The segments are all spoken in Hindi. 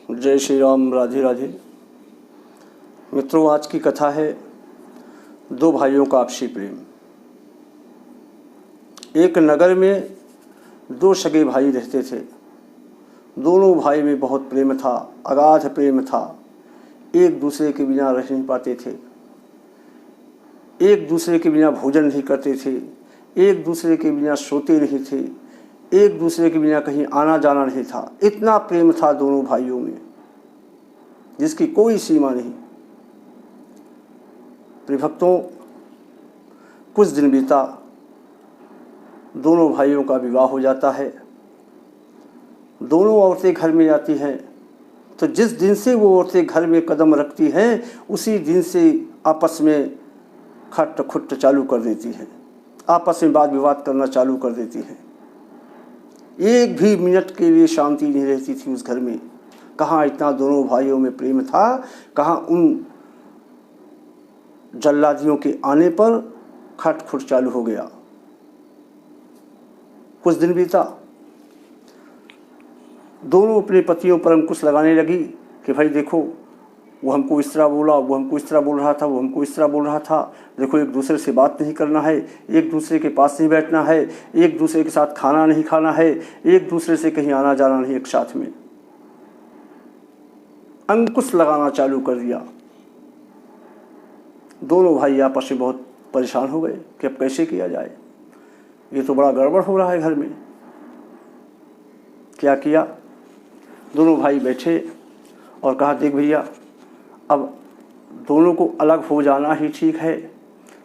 जय श्री राम, राधे राधे। मित्रों, आज की कथा है दो भाइयों का आपसी प्रेम। एक नगर में दो सगे भाई रहते थे। दोनों भाई में बहुत प्रेम था, अगाध प्रेम था। एक दूसरे के बिना रह नहीं पाते थे, एक दूसरे के बिना भोजन नहीं करते थे, एक दूसरे के बिना सोते नहीं थे, एक दूसरे के बिना कहीं आना जाना नहीं था। इतना प्रेम था दोनों भाइयों में जिसकी कोई सीमा नहीं। प्रिभक्तों, कुछ दिन बीता, दोनों भाइयों का विवाह हो जाता है। दोनों औरतें घर में आती हैं तो जिस दिन से वो औरतें घर में कदम रखती हैं उसी दिन से आपस में खट खुट चालू कर देती हैं, आपस में वाद विवाद करना चालू कर देती हैं। एक भी मिनट के लिए शांति नहीं रहती थी उस घर में। कहाँ इतना दोनों भाइयों में प्रेम था, कहाँ उन जल्लादियों के आने पर खट खुट चालू हो गया। कुछ दिन बीता, दोनों अपने पतियों पर अंकुश लगाने लगी कि भाई देखो, वो हमको इस तरह बोला, वो हमको इस तरह बोल रहा था, वो हमको इस तरह बोल रहा था। देखो, एक दूसरे से बात नहीं करना है, एक दूसरे के पास नहीं बैठना है, एक दूसरे के साथ खाना नहीं खाना है, एक दूसरे से कहीं आना जाना नहीं, एक साथ में अंकुश लगाना चालू कर दिया। दोनों भाई आपस में बहुत परेशान हो गए कि अब कैसे किया जाए, ये तो बड़ा गड़बड़ हो रहा है घर में। क्या किया? दोनों भाई बैठे और कहा, देख भैया, अब दोनों को अलग हो जाना ही ठीक है,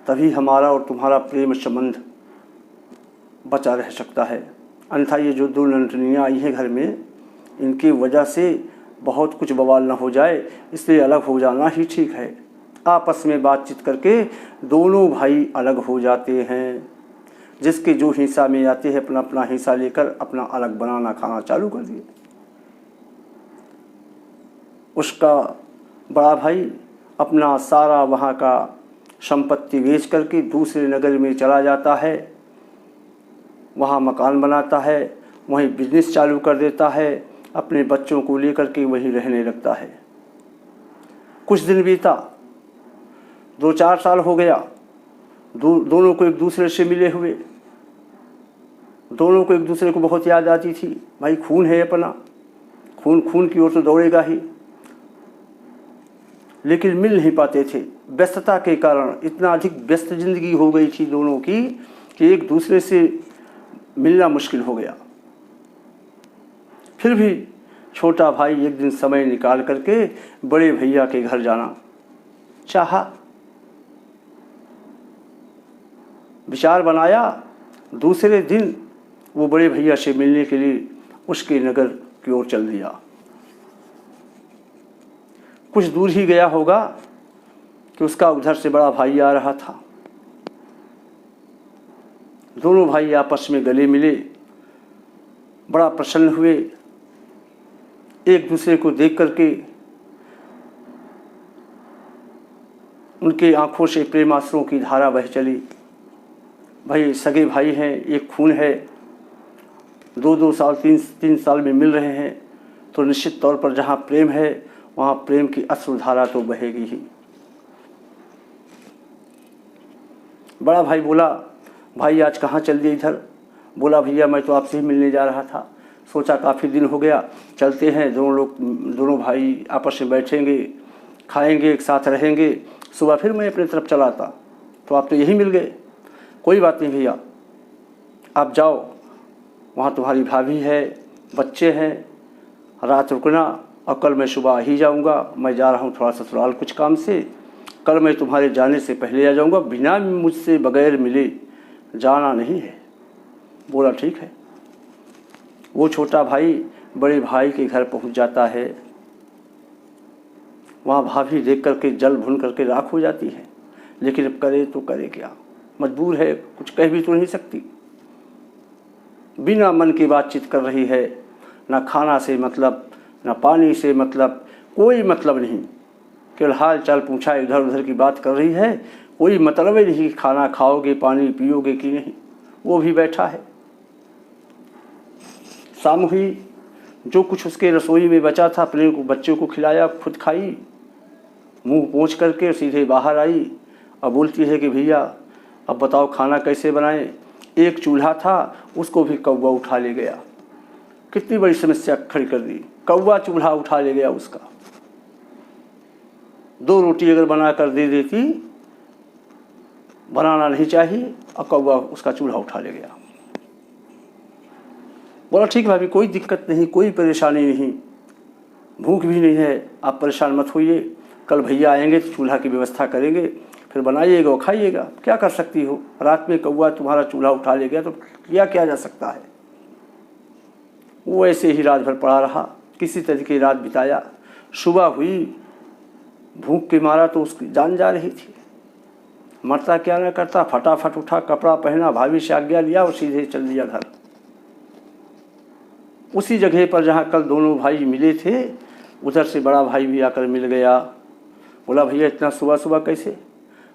तभी हमारा और तुम्हारा प्रेम संबंध बचा रह सकता है। अन्यथा ये जो दो नंटनियाँ आई हैं घर में, इनकी वजह से बहुत कुछ बवाल ना हो जाए, इसलिए अलग हो जाना ही ठीक है। आपस में बातचीत करके दोनों भाई अलग हो जाते हैं। जिसके जो हिस्सा में आते हैं अपना अपना हिस्सा लेकर अपना अलग बनाना खाना चालू कर दिए। उसका बड़ा भाई अपना सारा वहाँ का संपत्ति बेच करके दूसरे नगर में चला जाता है, वहाँ मकान बनाता है, वहीं बिजनेस चालू कर देता है, अपने बच्चों को लेकर के वहीं रहने लगता है। कुछ दिन बीता, 2-4 साल हो गया, दोनों को एक दूसरे से मिले हुए। दोनों को एक दूसरे को बहुत याद आती थी। भाई खून है अपना, खून खून की ओर तो दौड़ेगा ही, लेकिन मिल नहीं पाते थे। व्यस्तता के कारण इतना अधिक व्यस्त जिंदगी हो गई थी दोनों की कि एक दूसरे से मिलना मुश्किल हो गया। फिर भी छोटा भाई एक दिन समय निकाल करके बड़े भैया के घर जाना चाहा। विचार बनाया, दूसरे दिन वो बड़े भैया से मिलने के लिए उसके नगर की ओर चल दिया। कुछ दूर ही गया होगा कि उसका उधर से बड़ा भाई आ रहा था। दोनों भाई आपस में गले मिले, बड़ा प्रसन्न हुए। एक दूसरे को देख करके उनके आंखों से प्रेमाश्रुओं की धारा बह चली। भाई सगे भाई हैं, एक खून है, 2-2 साल 3-3 साल में मिल रहे हैं, तो निश्चित तौर पर जहाँ प्रेम है वहाँ प्रेम की अश्रुधारा तो बहेगी ही। बड़ा भाई बोला, भाई आज कहाँ चल दिए इधर? बोला, भैया मैं तो आपसे ही मिलने जा रहा था, सोचा काफ़ी दिन हो गया, चलते हैं, दोनों भाई आपस में बैठेंगे, खाएंगे, एक साथ रहेंगे, सुबह फिर मैं अपनी तरफ चला था, तो आप तो यही मिल गए। कोई बात नहीं भैया, आप जाओ, वहाँ तुम्हारी भाभी है, बच्चे हैं, रात रुकना, और कल मैं सुबह ही जाऊँगा। मैं जा रहा हूँ थोड़ा ससुराल कुछ काम से, कल मैं तुम्हारे जाने से पहले आ जाऊँगा, बिना मुझसे बगैर मिले जाना नहीं है। बोला ठीक है। वो छोटा भाई बड़े भाई के घर पहुँच जाता है। वहाँ भाभी देख करके जल भुन करके राख हो जाती है, लेकिन अब करे तो करे क्या, मजबूर है, कुछ कह भी तो नहीं सकती। बिना मन की बातचीत कर रही है, ना खाना से मतलब, ना पानी से मतलब, कोई मतलब नहीं। केवल हाल चाल पूछा, इधर उधर की बात कर रही है, कोई मतलब ही नहीं खाना खाओगे पानी पियोगे कि नहीं। वो भी बैठा है। शाम हुई जो कुछ उसके रसोई में बचा था अपने को बच्चों को खिलाया, खुद खाई, मुंह पोंछ करके सीधे बाहर आई। अब बोलती है कि भैया अब बताओ खाना कैसे बनाएं। एक चूल्हा था उसको भी कौवा उठा ले गया। कितनी बड़ी समस्या खड़ी कर दी, कौवा चूल्हा उठा ले गया उसका। 2 रोटी अगर बना कर दे देती, बनाना नहीं चाहिए, और कौवा उसका चूल्हा उठा ले गया। बोला ठीक भाभी, कोई दिक्कत नहीं, कोई परेशानी नहीं, भूख भी नहीं है, आप परेशान मत होइए, कल भैया आएंगे तो चूल्हा की व्यवस्था करेंगे, फिर बनाइएगा और खाइएगा। क्या कर सकती हो, रात में कौवा तुम्हारा चूल्हा उठा ले गया तो किया जा सकता है। वो ऐसे ही रात भर पड़ा रहा, किसी तरीके रात बिताया। सुबह हुई, भूख के मारा तो उसकी जान जा रही थी। मरता क्या न करता, फटाफट उठा, कपड़ा पहना, भाभी से आज्ञा लिया और सीधे चल दिया घर। उसी जगह पर जहाँ कल दोनों भाई मिले थे, उधर से बड़ा भाई भी आकर मिल गया। बोला भैया इतना सुबह सुबह कैसे,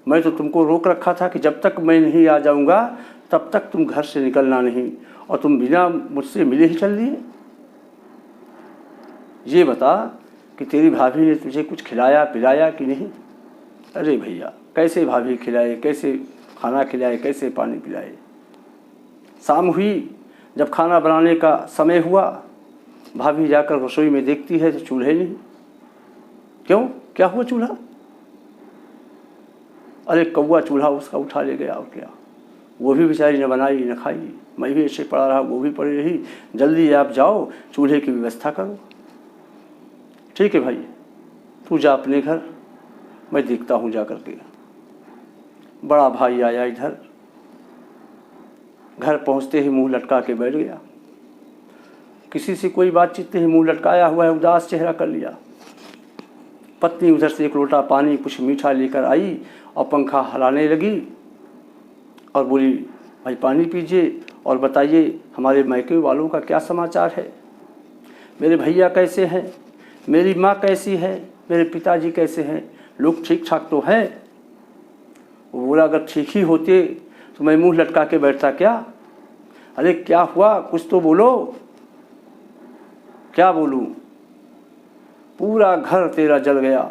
मैं तो तुमको रोक रखा था कि जब तक मैं नहीं आ जाऊंगा तब तक तुम घर से निकलना नहीं, और तुम बिना मुझसे मिले ही चल दिए। ये बता कि तेरी भाभी ने तुझे कुछ खिलाया पिलाया कि नहीं। अरे भैया कैसे भाभी खिलाए, कैसे खाना खिलाए, कैसे पानी पिलाए। शाम हुई, जब खाना बनाने का समय हुआ, भाभी जाकर रसोई में देखती है तो चूल्हे नहीं। क्यों, क्या हुआ चूल्हा? अरे कौवा चूल्हा उसका उठा ले गया। और क्या, वो भी बेचारी न बनाई न खाई, मैं भी ऐसे पड़ा रहा, वो भी पड़ी रही। जल्दी आप जाओ, चूल्हे की व्यवस्था करो। ठीक है भाई, तू जा अपने घर, मैं देखता हूँ जा करके। बड़ा भाई आया इधर, घर पहुँचते ही मुंह लटका के बैठ गया। किसी से कोई बातचीत नहीं, मुंह लटकाया हुआ है, उदास चेहरा कर लिया। पत्नी उधर से एक लोटा पानी कुछ मीठा लेकर आई और पंखा हिलाने लगी और बोली भाई पानी पीजिए और बताइए हमारे मायके वालों का क्या समाचार है। मेरे भैया कैसे हैं, मेरी माँ कैसी है, मेरे पिताजी कैसे हैं, लोग ठीक ठाक तो हैं। वो बोला अगर ठीक ही होते तो मैं मुंह लटका के बैठता क्या। अरे क्या हुआ, कुछ तो बोलो। क्या बोलूं, पूरा घर तेरा जल गया,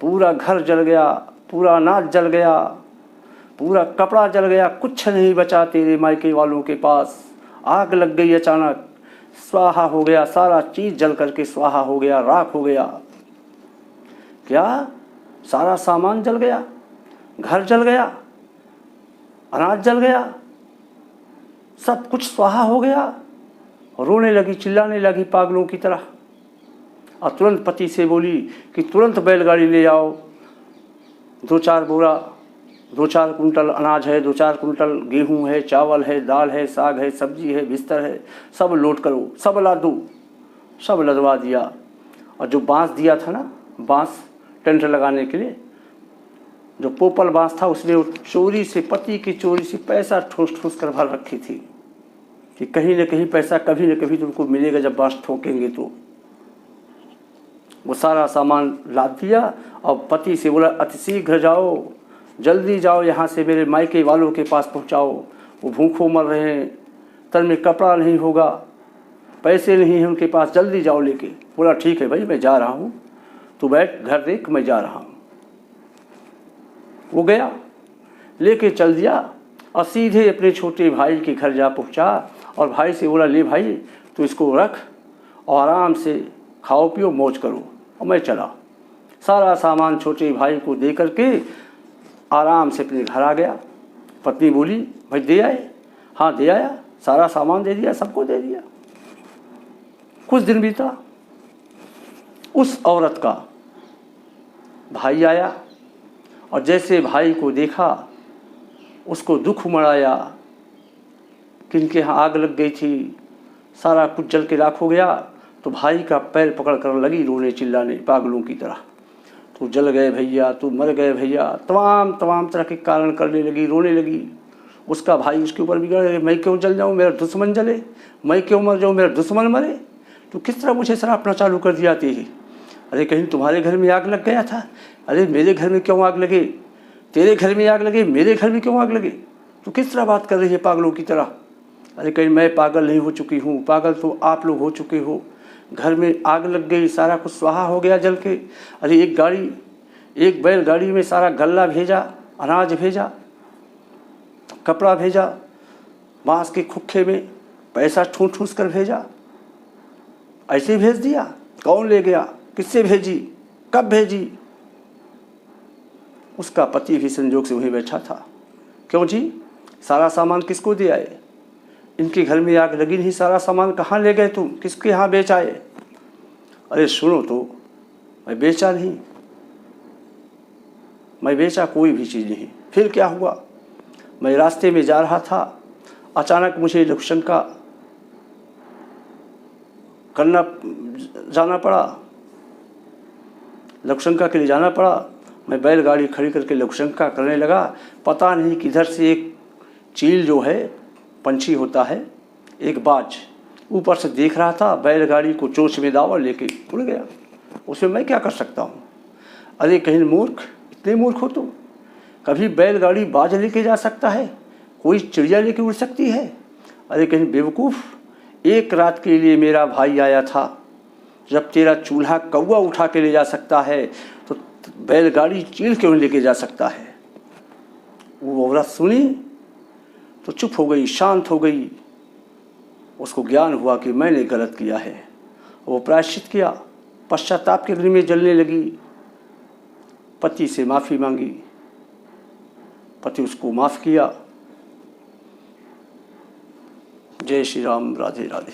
पूरा घर जल गया, पूरा अनाज जल गया, पूरा कपड़ा जल गया, कुछ नहीं बचा तेरे मायके वालों के पास। आग लग गई अचानक, स्वाहा हो गया, सारा चीज जल करके स्वाहा हो गया, राख हो गया। क्या, सारा सामान जल गया, घर जल गया, अनाज जल गया, सब कुछ स्वाहा हो गया। रोने लगी, चिल्लाने लगी पागलों की तरह, और तुरंत पति से बोली कि तुरंत बैलगाड़ी ले आओ, 2-4 बोरा, 2-4 कुंटल अनाज है, 2-4 कुंटल गेहूं है, चावल है, दाल है, साग है, सब्जी है, बिस्तर है, सब लोड करो, सब ला दो। सब लदवा दिया। और जो बांस दिया था ना, बांस टेंट लगाने के लिए, जो पोपल बांस था, उसमें वो चोरी से, पति की चोरी से पैसा ठूस ठूस कर भर रखी थी कि कहीं न कहीं पैसा कभी न कभी तुमको मिलेगा जब बांस ठोकेंगे तो। वो सारा सामान लाद दिया और पति से बोला अतिशीघ्र जाओ, जल्दी जाओ यहाँ से, मेरे मायके वालों के पास पहुँचाओ, वो भूखों मर रहे हैं, तन में कपड़ा नहीं होगा, पैसे नहीं हैं उनके पास, जल्दी जाओ लेके। बोला ठीक है भाई मैं जा रहा हूँ, तू बैठ, घर देख, मैं जा रहा हूँ। वो गया, लेके चल दिया और सीधे अपने छोटे भाई के घर जा पहुँचा और भाई से बोला ले भाई तू इसको रख और आराम से खाओ पियो मौज करो। और मैं चला, सारा सामान छोटे भाई को दे करके आराम से अपने घर आ गया। पत्नी बोली भाई दे आए? हाँ दे आया, सारा सामान दे दिया, सबको दे दिया। कुछ दिन बीता, उस औरत का भाई आया और जैसे भाई को देखा उसको दुख मनाया कि इनके यहाँ आग लग गई थी, सारा कुछ जल के राख हो गया। तो भाई का पैर पकड़ कर लगी रोने चिल्लाने पागलों की तरह, तू जल गए भैया, तू मर गए भैया, तमाम तरह के कारण करने लगी, रोने लगी। उसका भाई उसके ऊपर बिगड़ गया, मैं क्यों जल जाऊँ, मेरा दुश्मन जले, मैं क्यों मर जाऊँ, मेरा दुश्मन मरे, तो किस तरह मुझे सरापना चालू कर दिया थी। अरे कहीं तुम्हारे घर में आग लग गया था, अरे मेरे घर में क्यों आग लगे, तेरे घर में आग लगे, मेरे घर में क्यों आग लगे, तो किस तरह बात कर रही है पागलों की तरह। अरे कहीं मैं पागल नहीं हो चुकी हूँ, पागल तो आप लोग हो चुके हो। घर में आग लग गई, सारा कुछ स्वाहा हो गया जल के। अरे एक बैलगाड़ी में सारा गल्ला भेजा, अनाज भेजा, कपड़ा भेजा, बांस के खुखे में पैसा ठूस ठूस कर भेजा। ऐसे ही भेज दिया? कौन ले गया? किससे भेजी? कब भेजी? उसका पति भी संजोग से वहीं बैठा था। क्यों जी? सारा सामान किसको दे आए? इनके घर में आग लगी नहीं, सारा सामान कहाँ ले गए तुम? किसके यहाँ बेच आए? अरे सुनो तो, मैं बेचा नहीं, मैं बेचा कोई भी चीज़ नहीं। फिर क्या हुआ? मैं रास्ते में जा रहा था, अचानक मुझे लघुशंका करना जाना पड़ा, लघुशंका के लिए जाना पड़ा। मैं बैलगाड़ी खड़ी करके लघुशंका करने लगा। पता नहीं किधर से एक चील जो है, पंछी होता है, एक बाज, ऊपर से देख रहा था, बैलगाड़ी को चोंच में दावा लेके उड़ गया। उसमें मैं क्या कर सकता हूँ? अरे कहीं मूर्ख, इतने मूर्ख हो तुम? कभी बैलगाड़ी बाज लेके जा सकता है? कोई चिड़िया लेके उड़ सकती है? अरे कहीं बेवकूफ़, एक रात के लिए मेरा भाई आया था। जब तेरा चूल्हा कौवा उठा के ले जा सकता है तो बैलगाड़ी चील क्यों लेके जा सकता है? वो औरत सुनी तो चुप हो गई, शांत हो गई। उसको ज्ञान हुआ कि मैंने गलत किया है। वो प्रायश्चित किया, पश्चाताप के अग्नि में जलने लगी। पति से माफ़ी मांगी, पति उसको माफ़ किया। जय श्री राम, राधे राधे।